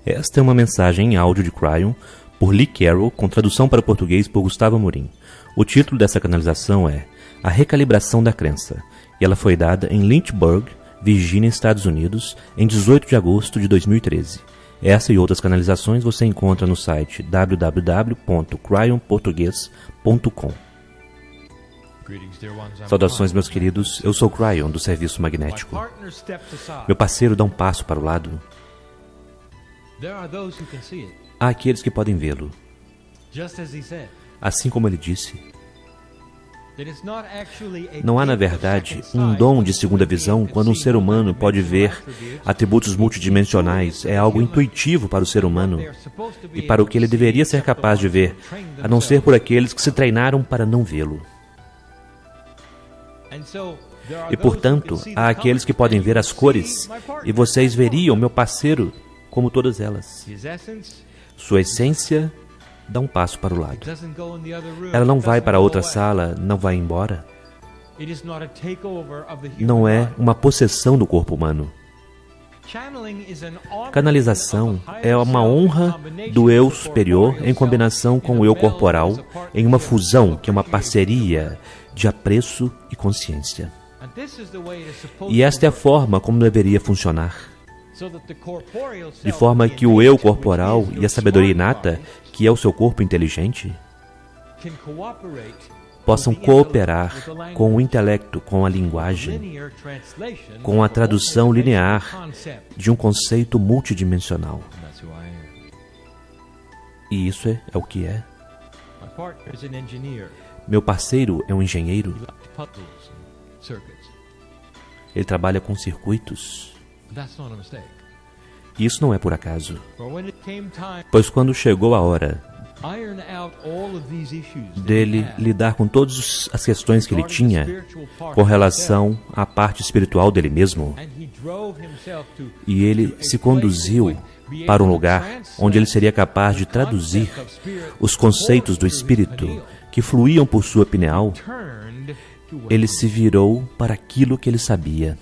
Esta é uma mensagem em áudio de Cryon, por Lee Carroll, com tradução para português por Gustavo Amorim. O título dessa canalização é A Recalibração da Crença, e ela foi dada em Lynchburg, Virgínia, Estados Unidos, em 18 de agosto de 2013. Essa e outras canalizações você encontra no site www.cryonportugues.com. Saudações, meus queridos, eu sou Cryon, do Serviço Magnético. Meu parceiro dá um passo para o lado. Há aqueles que podem vê-lo. Assim como ele disse, não há, na verdade, um dom de segunda visão quando um ser humano pode ver atributos multidimensionais. É algo intuitivo para o ser humano e para o que ele deveria ser capaz de ver, a não ser por aqueles que se treinaram para não vê-lo. E, portanto, há aqueles que podem ver as cores, e vocês veriam meu parceiro como todas elas. Sua essência dá um passo para o lado. Ela não vai para outra sala, não vai embora. Não é uma possessão do corpo humano. Canalização é uma honra do eu superior em combinação com o eu corporal, em uma fusão que é uma parceria de apreço e consciência. E esta é a forma como deveria funcionar. De forma que o eu corporal e a sabedoria inata, que é o seu corpo inteligente, possam cooperar com o intelecto, com a linguagem, com a tradução linear de um conceito multidimensional. E isso é o que é. Meu parceiro é um engenheiro. Ele trabalha com circuitos. Isso não é por acaso. Pois quando chegou a hora dele lidar com todas as questões que ele tinha com relação à parte espiritual dele mesmo, e ele se conduziu para um lugar onde ele seria capaz de traduzir os conceitos do espírito que fluíam por sua pineal, ele se virou para aquilo que ele sabia,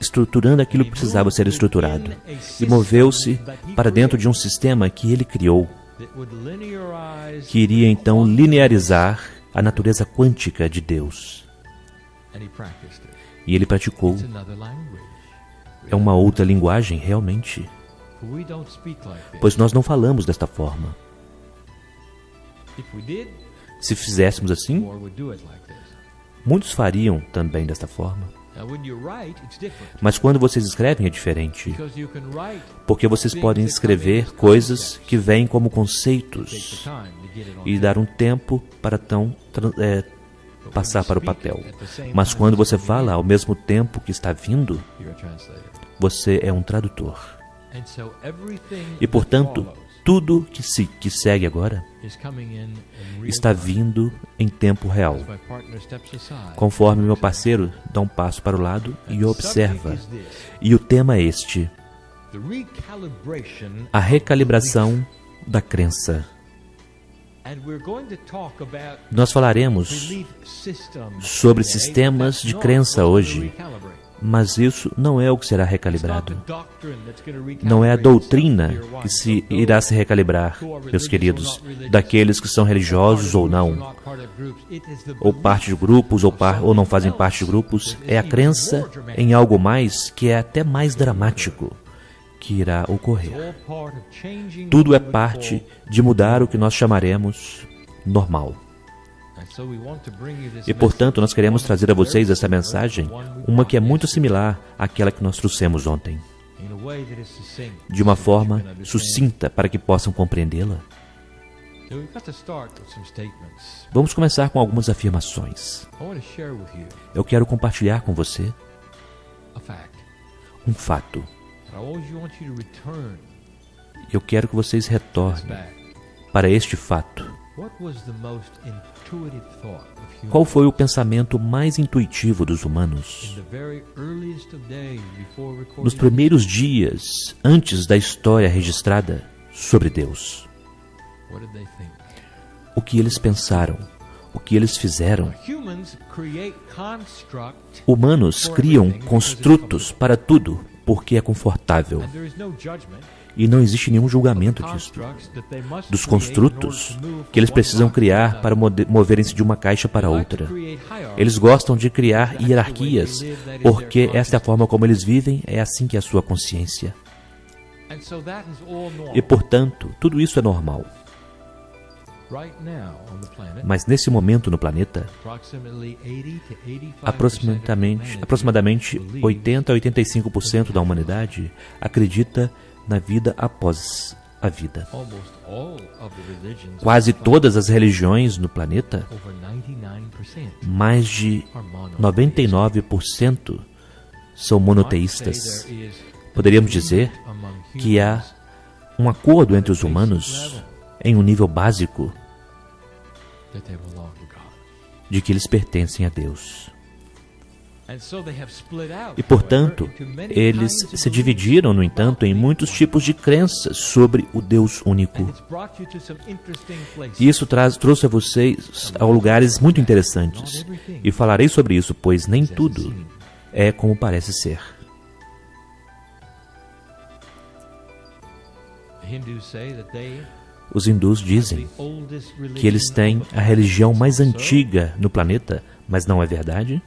estruturando aquilo que precisava ser estruturado, e moveu-se para dentro de um sistema que ele criou, que iria então linearizar a natureza quântica de Deus. E ele praticou. É uma outra linguagem, realmente, pois nós não falamos desta forma. Se fizéssemos assim, muitos fariam também desta forma. Mas quando vocês escrevem é diferente, porque vocês podem escrever coisas que vêm como conceitos e dar um tempo para passar para o papel. Mas quando você fala ao mesmo tempo que está vindo, você é um tradutor. E, portanto, tudo que segue agora está vindo em tempo real, conforme meu parceiro dá um passo para o lado e observa. E o tema é este: a recalibração da crença. Nós falaremos sobre sistemas de crença hoje, mas isso não é o que será recalibrado. Não é a doutrina que irá se recalibrar, meus queridos, daqueles que são religiosos ou não, ou parte de grupos ou não fazem parte de grupos. É a crença em algo mais que é até mais dramático que irá ocorrer. Tudo é parte de mudar o que nós chamaremos normal. E, portanto, nós queremos trazer a vocês essa mensagem, uma que é muito similar àquela que nós trouxemos ontem, de uma forma sucinta para que possam compreendê-la. Vamos começar com algumas afirmações. Eu quero compartilhar com você um fato. Eu quero que vocês retornem para este fato. Qual foi o pensamento mais intuitivo dos humanos nos primeiros dias antes da história registrada sobre Deus? O que eles pensaram? O que eles fizeram? Humanos criam construtos para tudo, porque é confortável. E não existe nenhum julgamento disso. Dos construtos que eles precisam criar para moverem-se de uma caixa para outra. Eles gostam de criar hierarquias, porque esta é a forma como eles vivem, é assim que é a sua consciência. E, portanto, tudo isso é normal. Mas nesse momento no planeta, aproximadamente 80 a 85% da humanidade acredita na vida após a vida. Quase todas as religiões no planeta, mais de 99% são monoteístas. Poderíamos dizer que há um acordo entre os humanos em um nível básico de que eles pertencem a Deus. E, portanto, eles se dividiram, no entanto, em muitos tipos de crenças sobre o Deus único. E isso trouxe a vocês a lugares muito interessantes. E falarei sobre isso, pois nem tudo é como parece ser. Os hindus dizem que eles têm a religião mais antiga no planeta, mas não é verdade?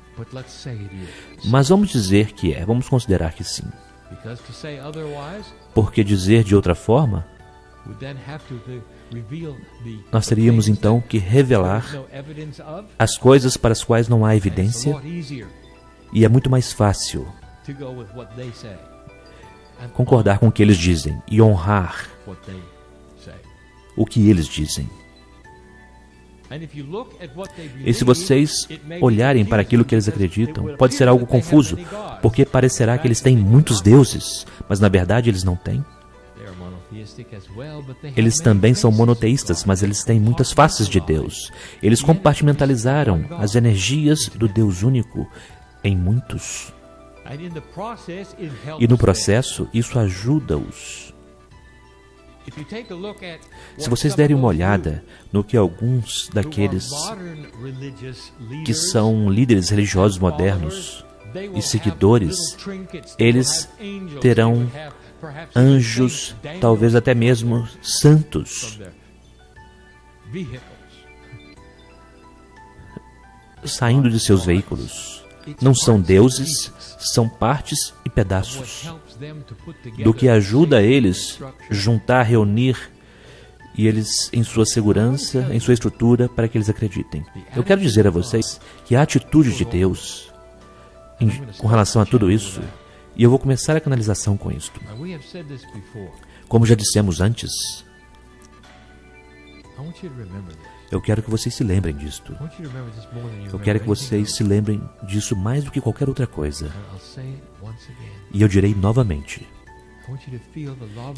Mas vamos dizer que é, vamos considerar que sim. Porque dizer de outra forma, nós teríamos então que revelar as coisas para as quais não há evidência, e é muito mais fácil concordar com o que eles dizem e honrar o que eles dizem. E se vocês olharem para aquilo que eles acreditam, pode ser algo confuso, porque parecerá que eles têm muitos deuses, mas na verdade eles não têm. Eles também são monoteístas, mas eles têm muitas faces de Deus. Eles compartimentalizaram as energias do Deus único em muitos. E no processo, isso ajuda-os. Se vocês derem uma olhada no que alguns daqueles que são líderes religiosos modernos e seguidores, eles terão anjos, talvez até mesmo santos, saindo de seus veículos. Não são deuses, são partes e pedaços do que ajuda eles juntar, reunir e eles em sua segurança, em sua estrutura, para que eles acreditem. Eu quero dizer a vocês que a atitude de Deus com relação a tudo isso, e eu vou começar a canalização com isto. Como já dissemos antes, eu quero que vocês se lembrem disto. Eu quero que vocês se lembrem disso mais do que qualquer outra coisa. E eu direi novamente.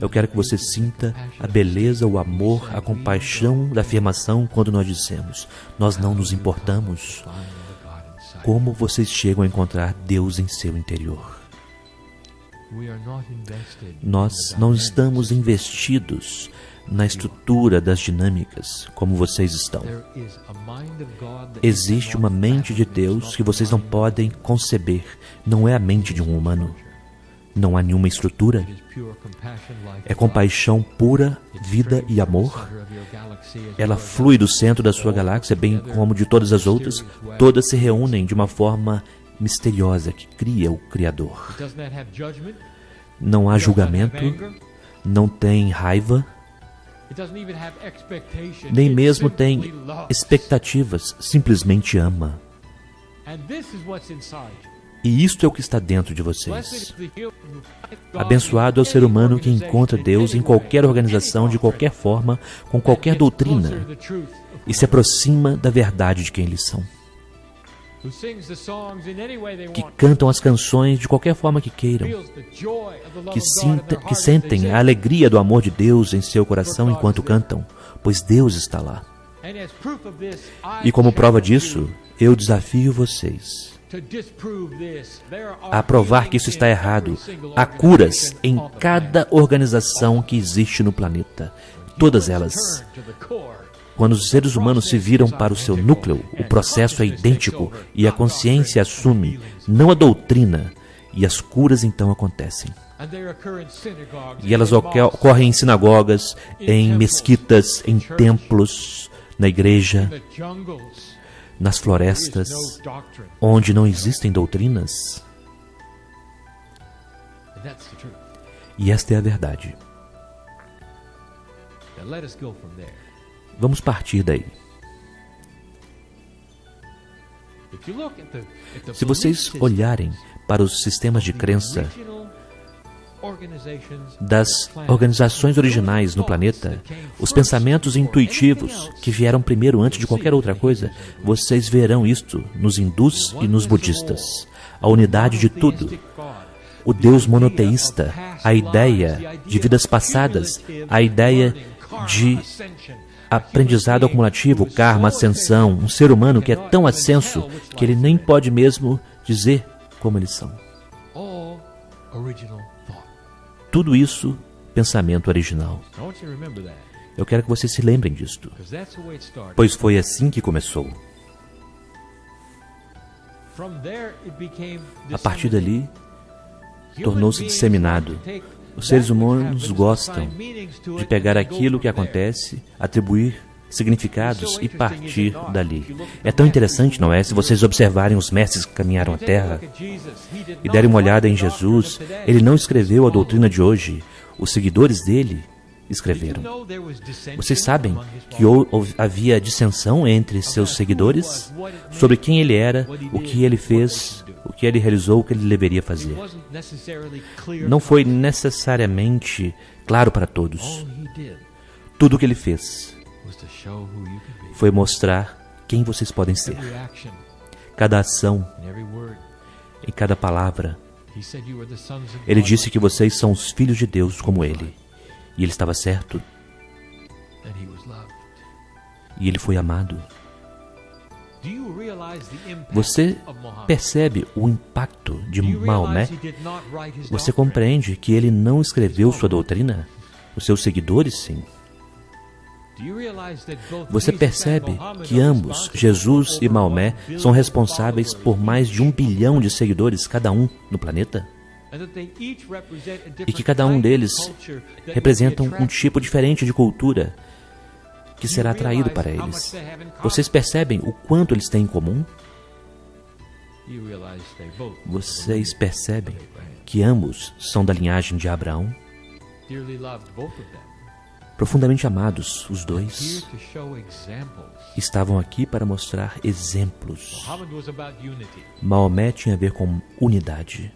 Eu quero que você sinta a beleza, o amor, a compaixão da afirmação quando nós dissemos: nós não nos importamos. Como vocês chegam a encontrar Deus em seu interior? Nós não estamos investidos na estrutura das dinâmicas, como vocês estão. Existe uma mente de Deus que vocês não podem conceber. Não é a mente de um humano. Não há nenhuma estrutura. É compaixão pura, vida e amor. Ela flui do centro da sua galáxia, bem como de todas as outras. Todas se reúnem de uma forma misteriosa que cria o Criador. Não há julgamento, não tem raiva, nem mesmo tem expectativas, simplesmente ama. E isto é o que está dentro de vocês. Abençoado é o ser humano que encontra Deus em qualquer organização, de qualquer forma, com qualquer doutrina, e se aproxima da verdade de quem eles são. Que cantam as canções de qualquer forma que queiram, que sentem a alegria do amor de Deus em seu coração enquanto cantam, pois Deus está lá. E como prova disso, eu desafio vocês a provar que isso está errado. Há curas em cada organização que existe no planeta, todas elas. Quando os seres humanos se viram para o seu núcleo, o processo é idêntico e a consciência assume, não a doutrina, E as curas então acontecem. E elas ocorrem em sinagogas, em mesquitas, em templos, na igreja, nas florestas, onde não existem doutrinas. E esta é a verdade. Vamos partir daí. Se vocês olharem para os sistemas de crença das organizações originais no planeta, os pensamentos intuitivos que vieram primeiro antes de qualquer outra coisa, vocês verão isto nos hindus e nos budistas. A unidade de tudo, o Deus monoteísta, a ideia de vidas passadas, a ideia de aprendizado acumulativo, karma, ascensão, um ser humano que é tão ascenso que ele nem pode mesmo dizer como eles são. Tudo isso, pensamento original. Eu quero que vocês se lembrem disto, pois foi assim que começou. A partir dali, tornou-se disseminado. Os seres humanos gostam de pegar aquilo que acontece, atribuir significados e partir dali. É tão interessante, não é? Se vocês observarem os mestres que caminharam a Terra e derem uma olhada em Jesus, ele não escreveu a doutrina de hoje. Os seguidores dele escreveram. Vocês sabem que havia dissensão entre seus seguidores sobre quem ele era, o que ele fez, o que ele realizou, o que ele deveria fazer. Não foi necessariamente claro para todos. Tudo o que ele fez foi mostrar quem vocês podem ser. Cada ação, em cada palavra, ele disse que vocês são os filhos de Deus como ele. E ele estava certo. E ele foi amado. Você percebe o impacto de Maomé? Você compreende que ele não escreveu sua doutrina? Os seus seguidores, sim. Você percebe que ambos, Jesus e Maomé, são responsáveis por mais de 1 bilhão de seguidores cada um no planeta? E que cada um deles representam um tipo diferente de cultura que será atraído para eles. Vocês percebem o quanto eles têm em comum? Vocês percebem que ambos são da linhagem de Abraão? Profundamente amados, os dois estavam aqui para mostrar exemplos. Maomé tinha a ver com unidade.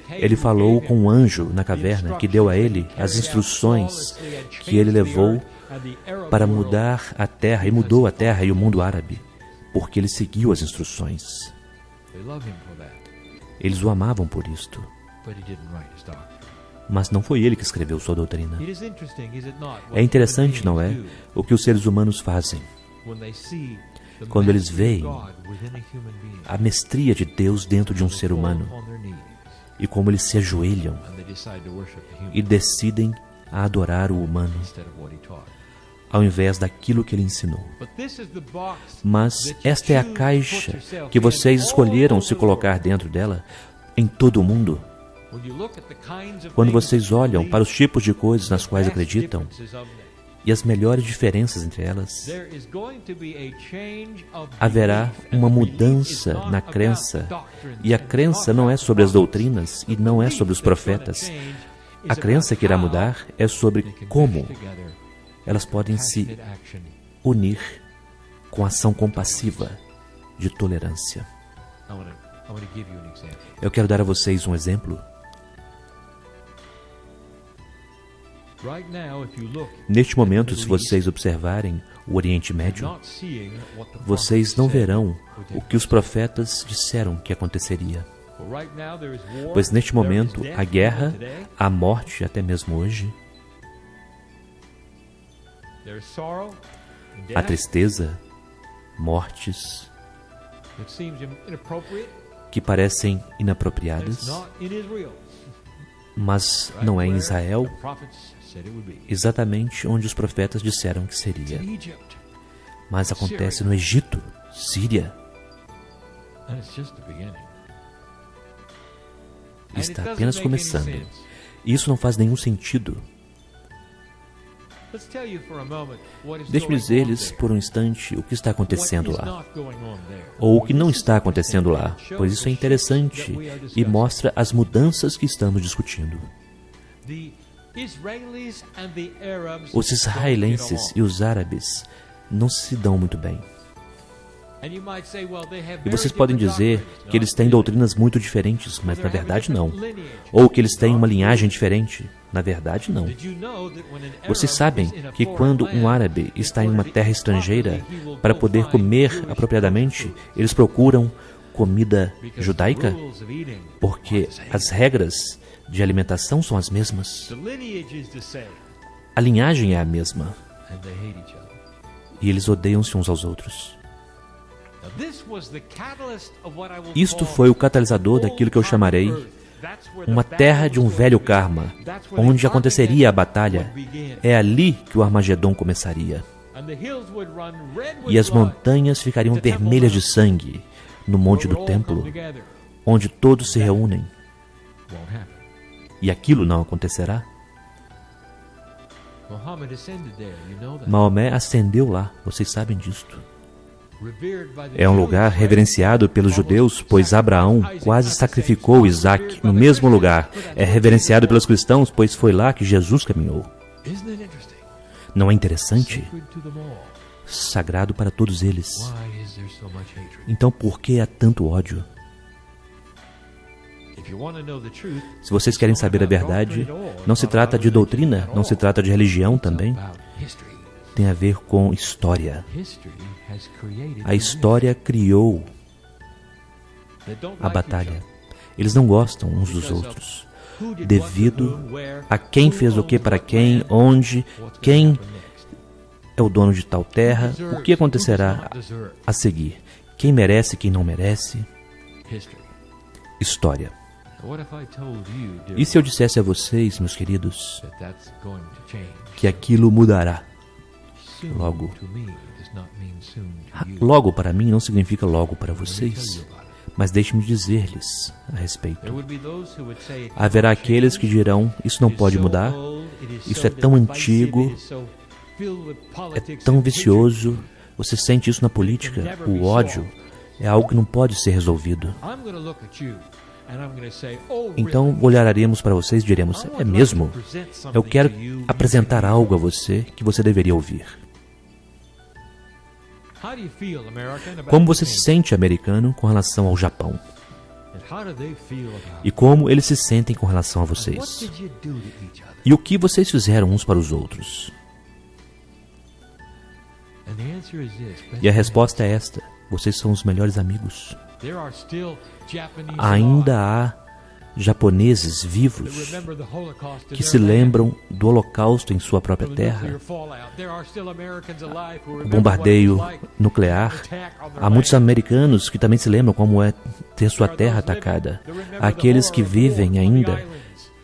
Ele falou com um anjo na caverna que deu a ele as instruções que ele levou para mudar a terra, e mudou a terra e o mundo árabe, porque ele seguiu as instruções. Eles o amavam por isto. Mas não foi ele que escreveu sua doutrina. É interessante, não é? O que os seres humanos fazem quando eles veem a mestria de Deus dentro de um ser humano e como eles se ajoelham e decidem a adorar o humano ao invés daquilo que ele ensinou. Mas esta é a caixa que vocês escolheram se colocar dentro dela em todo o mundo. Quando vocês olham para os tipos de coisas nas quais acreditam e as melhores diferenças entre elas, haverá uma mudança na crença. E a crença não é sobre as doutrinas e não é sobre os profetas. A crença que irá mudar é sobre como elas podem se unir com ação compassiva de tolerância. Eu quero dar a vocês um exemplo. Neste momento, se vocês observarem o Oriente Médio, vocês não verão o que os profetas disseram que aconteceria. Pois neste momento, a guerra, a morte, até mesmo hoje, a tristeza, mortes que parecem inapropriadas, mas não é em Israel, exatamente onde os profetas disseram que seria. Mas acontece no Egito, Síria. Está apenas começando. Isso não faz nenhum sentido. Deixe-me dizer-lhes por um instante o que está acontecendo lá, ou o que não está acontecendo lá, pois isso é interessante e mostra as mudanças que estamos discutindo. Os israelenses e os árabes não se dão muito bem. E vocês podem dizer que eles têm doutrinas muito diferentes, mas na verdade não. Ou que eles têm uma linhagem diferente. Na verdade, não. Vocês sabem que quando um árabe está em uma terra estrangeira, para poder comer apropriadamente, eles procuram comida judaica? Porque as regras de alimentação são as mesmas. A linhagem é a mesma. E eles odeiam-se uns aos outros. Isto foi o catalisador daquilo que eu chamarei uma terra de um velho karma, onde aconteceria a batalha. É ali que o Armagedon começaria. E as montanhas ficariam vermelhas de sangue no monte do templo, onde todos se reúnem. E aquilo não acontecerá. Maomé ascendeu lá, vocês sabem disto. É um lugar reverenciado pelos judeus, pois Abraão quase sacrificou Isaac no mesmo lugar. É reverenciado pelos cristãos, pois foi lá que Jesus caminhou. Não é interessante? Sagrado para todos eles. Então por que há tanto ódio? Se vocês querem saber a verdade, não se trata de doutrina, não se trata de religião também. Tem a ver com história. A história criou a batalha. Eles não gostam uns dos outros, devido a quem fez o que para quem, onde, quem é o dono de tal terra, o que acontecerá a seguir, quem merece, quem não merece. História. E se eu dissesse a vocês, meus queridos, que aquilo mudará? Logo para mim não significa logo para vocês, mas deixe-me dizer-lhes a respeito. Haverá aqueles que dirão, isso não pode mudar, isso é tão antigo, é tão vicioso, você sente isso na política, o ódio é algo que não pode ser resolvido. Então olharemos para vocês e diremos, é mesmo? Eu quero apresentar algo a você que você deveria ouvir. Como você se sente, americano, com relação ao Japão? E como eles se sentem com relação a vocês? E o que vocês fizeram uns para os outros? E a resposta é esta: vocês são os melhores amigos. Ainda há japoneses vivos que se lembram do Holocausto em sua própria terra, o bombardeio nuclear. Há muitos americanos que também se lembram como é ter sua terra atacada. Há aqueles que vivem ainda,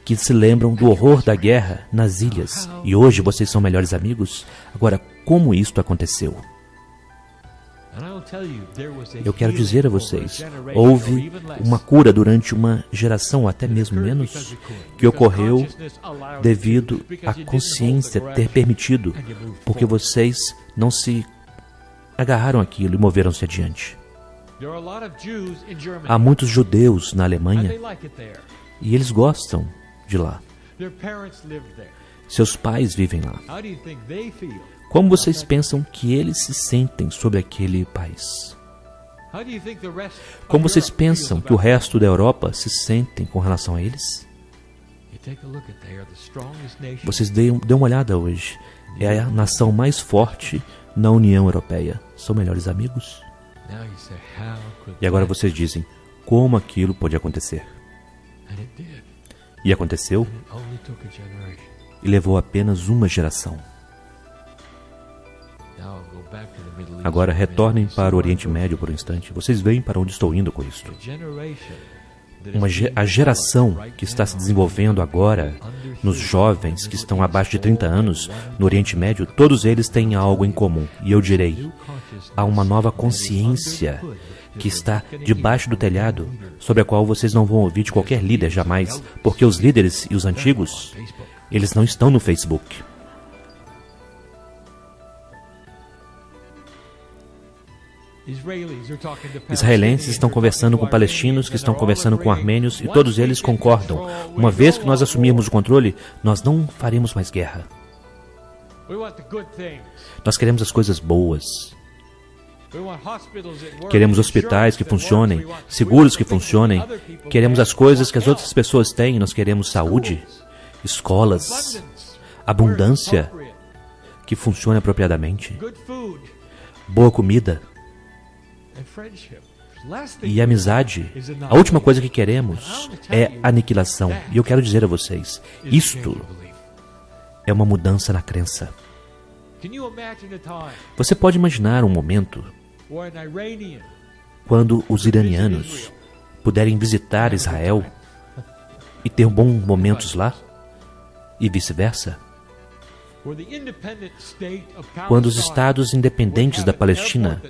que se lembram do horror da guerra nas ilhas. E hoje vocês são melhores amigos? Agora, como isto aconteceu? Eu quero dizer a vocês, houve uma cura durante uma geração, até mesmo menos, que ocorreu devido à consciência ter permitido, porque vocês não se agarraram àquilo e moveram-se adiante. Há muitos judeus na Alemanha e eles gostam de lá. Seus pais vivem lá. Como vocês pensam que eles se sentem sobre aquele país? Como vocês pensam que o resto da Europa se sentem com relação a eles? Vocês dêem uma olhada hoje. É a nação mais forte na União Europeia. São melhores amigos? E agora vocês dizem, como aquilo pode acontecer? E aconteceu? E levou apenas uma geração. Agora retornem para o Oriente Médio por um instante. Vocês veem para onde estou indo com isto. A geração que está se desenvolvendo agora, nos jovens que estão abaixo de 30 anos, no Oriente Médio, todos eles têm algo em comum. E eu direi, há uma nova consciência que está debaixo do telhado, sobre a qual vocês não vão ouvir de qualquer líder jamais, porque os líderes e os antigos, eles não estão no Facebook. Israelenses estão conversando com palestinos, que estão conversando com armênios, e todos eles concordam. Uma vez que nós assumirmos o controle, nós não faremos mais guerra. Nós queremos as coisas boas. Queremos hospitais que funcionem, seguros que funcionem. Queremos as coisas que as outras pessoas têm. Nós queremos saúde, escolas, abundância que funcione apropriadamente, boa comida e amizade. A última coisa que queremos é aniquilação. E eu quero dizer a vocês, isto é uma mudança na crença. Você pode imaginar um momento quando os iranianos puderem visitar Israel e ter bons momentos lá, e vice-versa? Quando os estados independentes da Palestina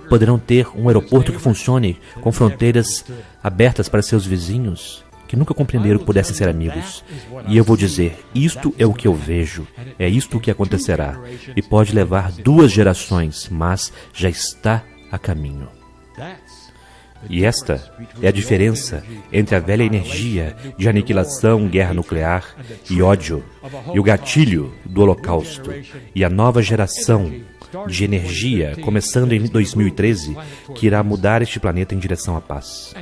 poderão ter um aeroporto que funcione com fronteiras abertas para seus vizinhos, que nunca compreenderam que pudessem ser amigos. E eu vou dizer, isto é o que eu vejo, é isto o que acontecerá. E pode levar 2 gerações, mas já está a caminho. E esta é a diferença entre a velha energia de aniquilação, guerra nuclear e ódio, e o gatilho do Holocausto, e a nova geração de energia, começando em 2013, que irá mudar este planeta em direção à paz.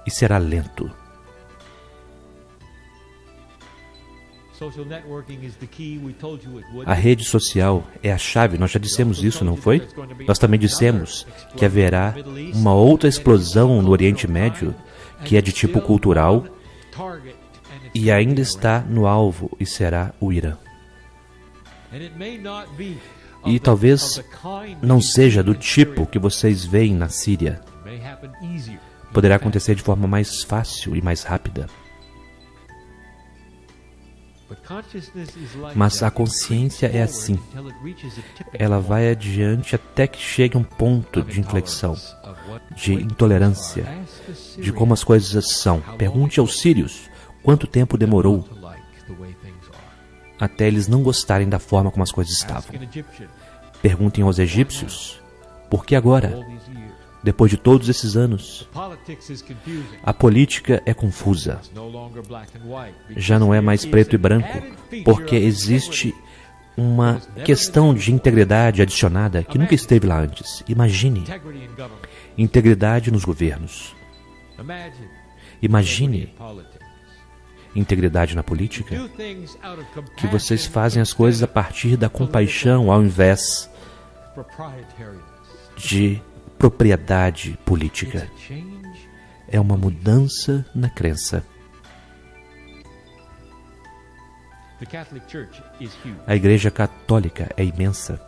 E será lento. A rede social é a chave, nós já dissemos isso, não foi? Nós também dissemos que haverá uma outra explosão no Oriente Médio, que é de tipo cultural, e ainda está no alvo, e será o Irã. E talvez não seja do tipo que vocês veem na Síria. Poderá acontecer de forma mais fácil e mais rápida. Mas a consciência é assim. Ela vai adiante até que chegue a um ponto de inflexão, de intolerância, de como as coisas são. Pergunte aos sírios quanto tempo demorou até eles não gostarem da forma como as coisas estavam. Perguntem aos egípcios, por que agora? Depois de todos esses anos, a política é confusa. Já não é mais preto e branco, porque existe uma questão de integridade adicionada que nunca esteve lá antes. Imagine integridade nos governos. Imagine integridade na política, que vocês fazem as coisas a partir da compaixão ao invés de propriedade política. É uma mudança na crença. A Igreja Católica é imensa.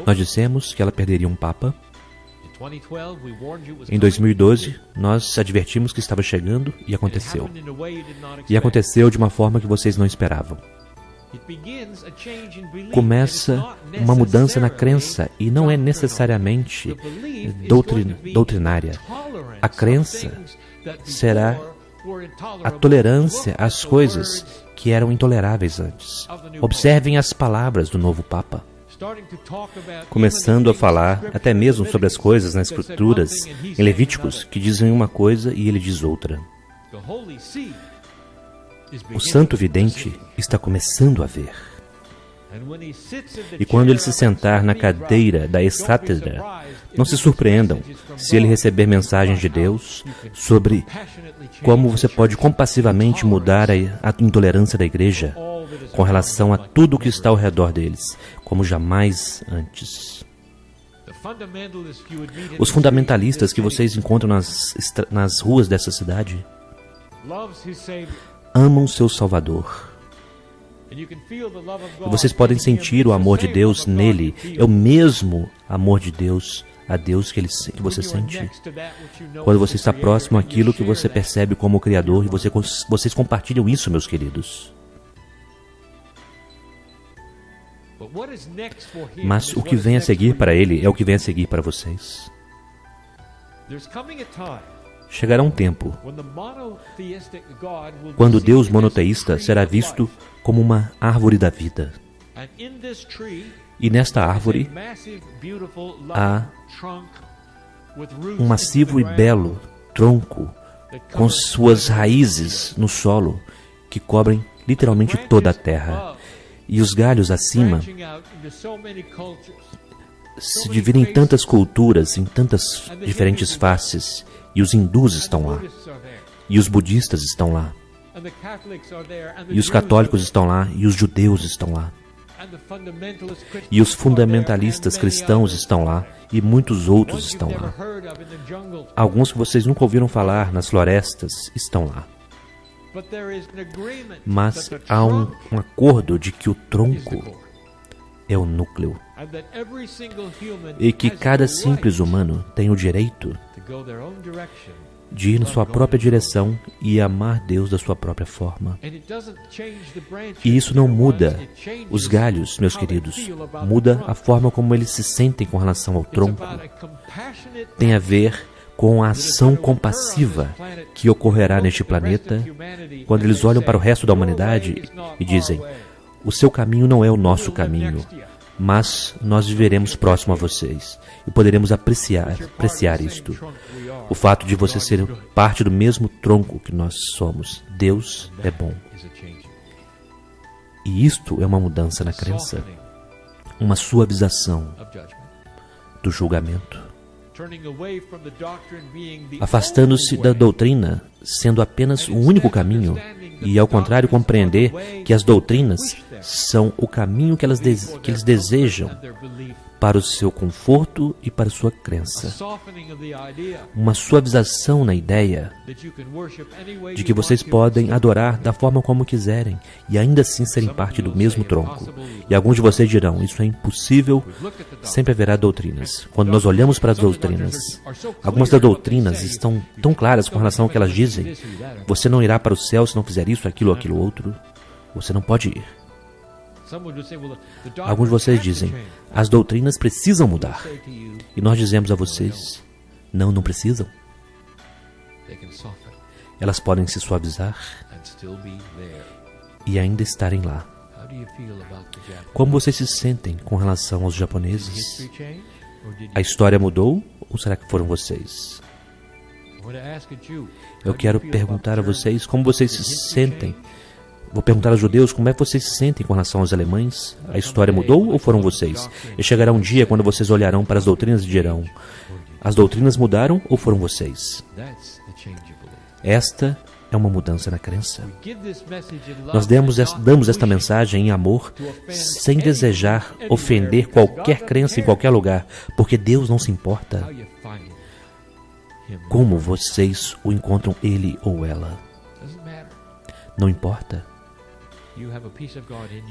Nós dissemos que ela perderia um Papa. Em 2012, nós advertimos que estava chegando e aconteceu. E aconteceu de uma forma que vocês não esperavam. Começa uma mudança na crença e não é necessariamente doutrinária. A crença será a tolerância às coisas que eram intoleráveis antes. Observem as palavras do novo Papa, começando a falar até mesmo sobre as coisas nas Escrituras, em Levíticos, que dizem uma coisa e ele diz outra. O santo vidente está começando a ver. E quando ele se sentar na cadeira da ex-cátedra, não se surpreendam se ele receber mensagens de Deus sobre como você pode compassivamente mudar a intolerância da igreja com relação a tudo o que está ao redor deles, como jamais antes. Os fundamentalistas que vocês encontram nas ruas dessa cidade amam seu Salvador. E vocês podem sentir o amor de Deus nele. É o mesmo amor de Deus a Deus que você sente quando você está próximo àquilo que você percebe como Criador, e vocês compartilham isso, meus queridos. Mas o que vem a seguir para ele é o que vem a seguir para vocês. Chegará um tempo quando o Deus monoteísta será visto como uma árvore da vida. E nesta árvore há um massivo e belo tronco com suas raízes no solo que cobrem literalmente toda a terra. E os galhos acima se dividem em tantas culturas, em tantas diferentes faces. E os hindus estão lá. E os budistas estão lá. E os católicos estão lá. E os judeus estão lá. E os fundamentalistas cristãos estão lá. E muitos outros estão lá. Alguns que vocês nunca ouviram falar nas florestas estão lá. Mas há um acordo de que o tronco é o núcleo e que cada simples humano tem o direito de ir na sua própria direção e amar Deus da sua própria forma. E isso não muda os galhos, meus queridos. Muda a forma como eles se sentem com relação ao tronco. Tem a ver com a ação compassiva que ocorrerá neste planeta quando eles olham para o resto da humanidade e dizem: o seu caminho não é o nosso caminho, mas nós viveremos próximo a vocês e poderemos apreciar isto. O fato de você ser parte do mesmo tronco que nós somos. Deus é bom. E isto é uma mudança na crença, uma suavização do julgamento, afastando-se da doutrina sendo apenas o único caminho e, ao contrário, compreender que as doutrinas são o caminho que eles desejam para o seu conforto e para a sua crença. Uma suavização na ideia de que vocês podem adorar da forma como quiserem e ainda assim serem parte do mesmo tronco. E alguns de vocês dirão: isso é impossível, sempre haverá doutrinas. Quando nós olhamos para as doutrinas, algumas das doutrinas estão tão claras com relação ao que elas dizem. Você não irá para o céu se não fizer isso, aquilo ou aquilo outro. Você não pode ir. Alguns de vocês dizem: as doutrinas precisam mudar. E nós dizemos a vocês: não precisam. Elas podem se suavizar e ainda estarem lá. Como vocês se sentem com relação aos japoneses? A história mudou ou será que foram vocês? Eu quero perguntar a vocês como vocês se sentem. Vou perguntar aos judeus como é que vocês se sentem com relação aos alemães. A história mudou ou foram vocês? E chegará um dia quando vocês olharão para as doutrinas e dirão: as doutrinas mudaram ou foram vocês? Esta é uma mudança na crença. Nós damos esta mensagem em amor, sem desejar ofender qualquer crença em qualquer lugar, porque Deus não se importa como vocês o encontram, ele ou ela. Não importa.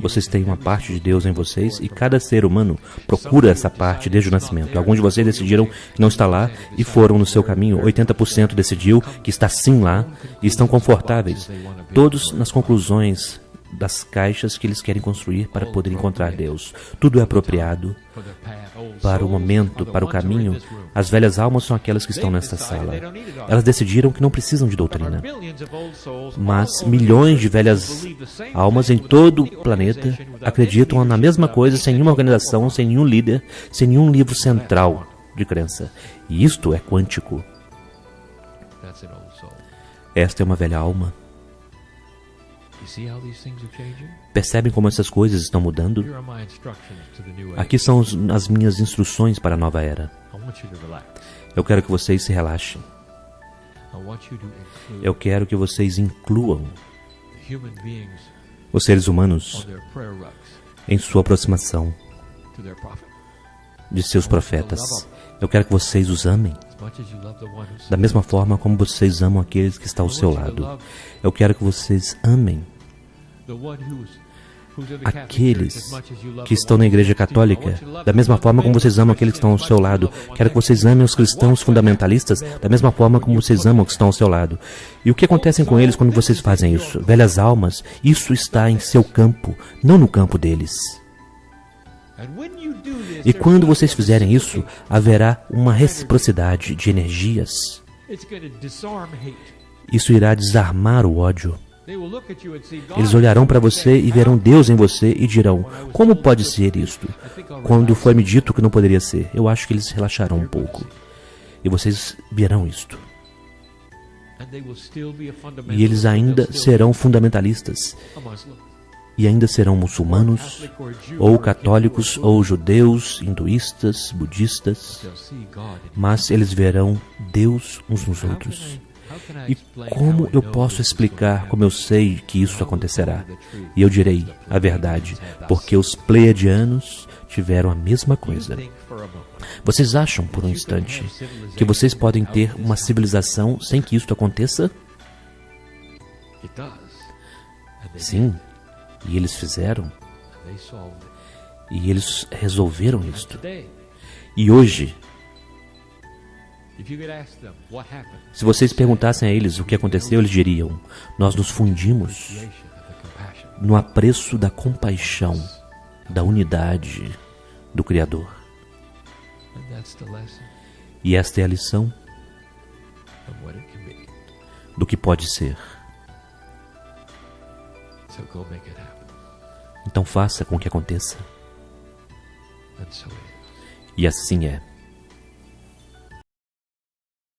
Vocês têm uma parte de Deus em vocês e cada ser humano procura essa parte desde o nascimento. Alguns de vocês decidiram que não está lá e foram no seu caminho. 80% decidiu que está sim lá e estão confortáveis. Todos nas conclusões das caixas que eles querem construir para poder encontrar Deus. Tudo é apropriado para o momento, para o caminho. As velhas almas são aquelas que estão nesta sala. Elas decidiram que não precisam de doutrina. Mas milhões de velhas almas em todo o planeta acreditam na mesma coisa, sem nenhuma organização, sem nenhum líder, sem nenhum livro central de crença. E isto é quântico. Esta é uma velha alma. Percebem como essas coisas estão mudando? Aqui são as minhas instruções para a nova era. Eu quero que vocês se relaxem. Eu quero que vocês incluam os seres humanos em sua aproximação de seus profetas. Eu quero que vocês os amem da mesma forma como vocês amam aqueles que estão ao seu lado. Eu quero que vocês amem aqueles que estão na igreja católica da mesma forma como vocês amam aqueles que estão ao seu lado. Quero que vocês amem os cristãos fundamentalistas da mesma forma como vocês amam os que estão ao seu lado. E o que acontece com eles quando vocês fazem isso? Velhas almas, isso está em seu campo, não no campo deles. E quando vocês fizerem isso, haverá uma reciprocidade de energias. Isso irá desarmar o ódio. Eles olharão para você e verão Deus em você e dirão: como pode ser isto? Quando foi-me dito que não poderia ser, eu acho que eles relaxarão um pouco. E vocês verão isto. E eles ainda serão fundamentalistas. E ainda serão muçulmanos, ou católicos, ou judeus, hinduístas, budistas. Mas eles verão Deus uns nos outros. E como eu posso explicar como eu sei que isso acontecerá? E eu direi a verdade, porque os pleiadianos tiveram a mesma coisa. Vocês acham, por um instante, que vocês podem ter uma civilização sem que isto aconteça? Sim, e eles fizeram. E eles resolveram isto. E hoje, se vocês perguntassem a eles o que aconteceu, eles diriam: nós nos fundimos no apreço da compaixão, da unidade do Criador. E esta é a lição do que pode ser. Então faça com que aconteça. E assim é.